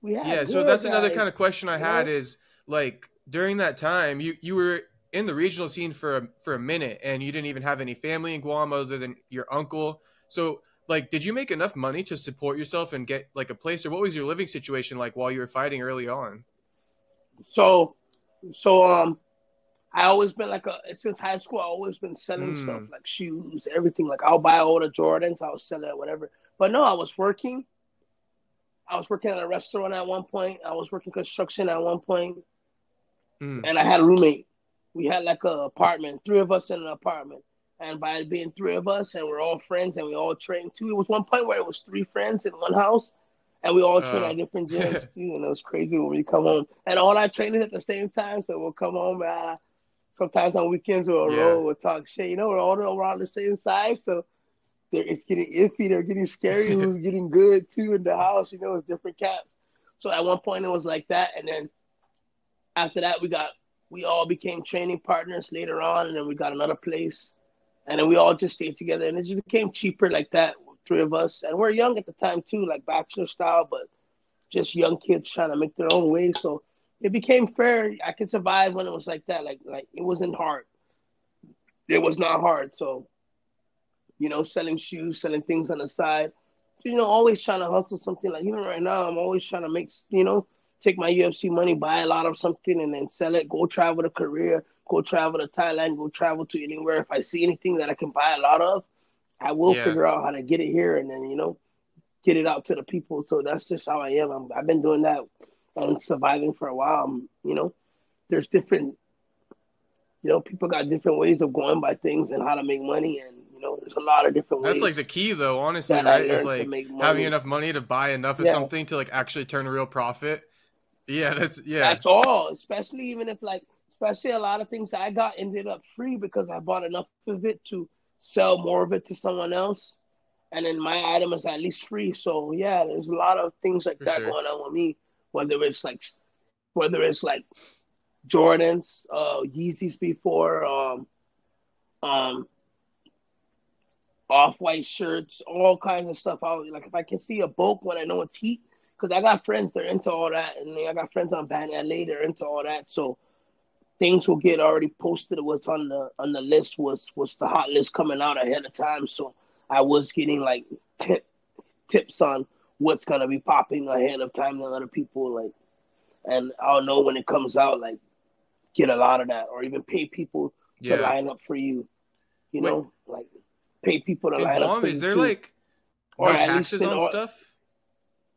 We Yeah, had so good that's another kind guys, of question I you had know. is like during that time you were in the regional scene for a minute and you didn't even have any family in Guam other than your uncle. So like did you make enough money to support yourself and get like a place, or what was your living situation like while you were fighting early on? So so I always been like a since high school. I always been selling stuff Mm. like shoes, everything. Like I'll buy all the Jordans, I'll sell it, whatever. But no, I was working. I was working at a restaurant at one point. I was working construction at one point, Mm. and I had a roommate. We had like a apartment, three of us in an apartment. And by being three of us, and we're all friends, and we all trained too. It was one point where it was three friends in one house, and we all trained Uh at different gyms too. And it was crazy when we come home, and all our trainers at the same time. So we'll come home. Sometimes on weekends we'll yeah. roll, we'll talk shit. You know, we're all around the same size, so it's getting iffy. They're getting scary. Who's getting good too in the house? You know, it's different caps. So at one point it was like that, and then after that we all became training partners later on, and then we got another place, and then we all just stayed together, and it just became cheaper like that. Three of us, and we're young at the time too, like bachelor style, but just young kids trying to make their own way. So it became fair. I could survive when it was like that. Like it wasn't hard. It was not hard. So selling shoes, selling things on the side. Always trying to hustle something. Like even right now, I'm always trying to take my UFC money, buy a lot of something, and then sell it. Go travel to Korea, go travel to Thailand, go travel to anywhere. If I see anything that I can buy a lot of, I will Yeah. figure out how to get it here, and then get it out to the people. So that's just how I am. I've been doing that and surviving for a while. There's different, people got different ways of going by things and how to make money, and there's a lot of different That's like the ways key though, honestly, that I right? Is learned to like make having money. enough money to buy enough of Yeah, something to like actually turn a real profit. Yeah, that's yeah. that's all. Especially even if especially a lot of things I got ended up free because I bought enough of it to sell more of it to someone else, and then my item is at least free. So yeah, there's a lot of things like For that sure. going on with me. Whether it's like whether it's like Jordans, Yeezys before, um, off white shirts, all kinds of stuff. Like if I can see a bulk when I know it's heat, because I got friends that are into all that, and I got friends on Ban LA that are into all that. So things will get already posted. What's on the list was the hot list coming out ahead of time. So I was getting like tips on what's gonna be popping ahead of time than other people. Like, and I'll know when it comes out. Like, get a lot of that, or even pay people to Yeah. line up for you. Wait, Like pay people to in line up Guam, for is you there too, like or no at least taxes spend on all. stuff?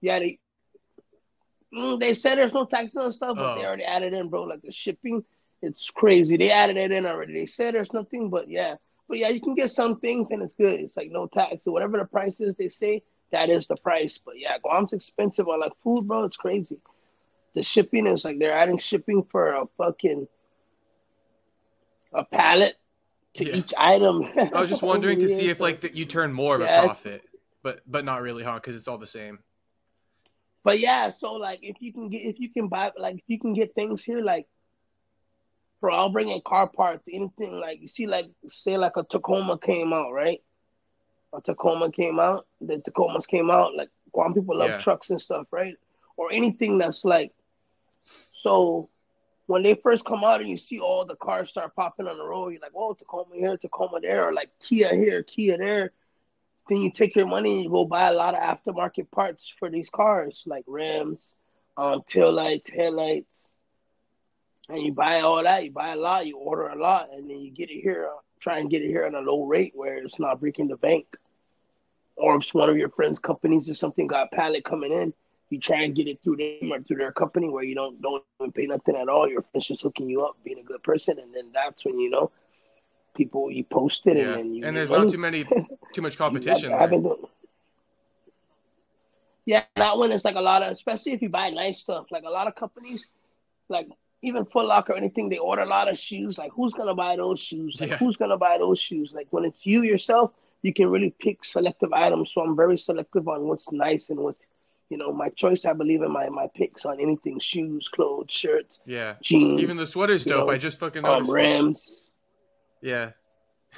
Yeah, they said there's no taxes on stuff, but they Oh, already added in, bro. Like the shipping, it's crazy. They added it in already. They said there's nothing, but yeah, you can get some things and it's good. It's like no tax. So whatever the price is, they say that is the price. But yeah, Guam's expensive on like food, bro. It's crazy. The shipping is like they're adding shipping for a pallet to yeah. each item I was just over wondering to see here. if So like that you turn more of a yeah, profit, but not really, huh? Because it's all the same. but yeah. So like if you can buy like if you can get things here like. Bro, I'll bring in car parts, anything like you see, like say like a Tacoma came out, right? A Tacoma came out, the Tacomas came out. Like Guam people love Yeah. trucks and stuff, right? Or anything that's like so. When they first come out and you see all the cars start popping on the road, you're like, "Whoa, Tacoma here, Tacoma there," or like Kia here, Kia there. Then you take your money and you go buy a lot of aftermarket parts for these cars, like rims, tail lights, headlights, and you buy all that. You buy a lot, you order a lot, and then you get it here. Try and get it here at a low rate where it's not breaking the bank. Or if one of your friends' companies or something got a pallet coming in, you try and get it through them or through their company where you don't even pay nothing at all. Your friends just hooking you up, being a good person, and then that's when people you post it and Yeah. then you And make there's not money. too much you competition I've there. been doing yeah. That one is like a lot of, especially if you buy nice stuff. Like a lot of companies, like even Foot Locker or anything, they order a lot of shoes. Like who's gonna buy those shoes? Like Yeah. who's gonna buy those shoes? Like when it's you yourself, you can really pick selective items. So I'm very selective on what's nice and what's my choice. I believe in my picks on anything: shoes, clothes, shirts, Yeah. Even the jeans, sweater's dope. I just fucking noticed it. rims. Yeah.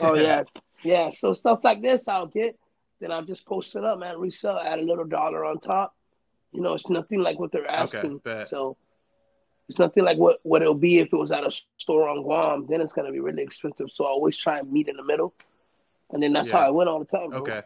Oh yeah, yeah. So stuff like this I'll get. Then I'll just post it up, man. Resell, add a little dollar on top. It's nothing like what they're Okay, asking. bet. So it's nothing like what it'll be if it was at a store on Guam. Then it's gonna be really expensive. So I always try and meet in the middle, and then that's how Yeah. I win all the time, bro. Okay.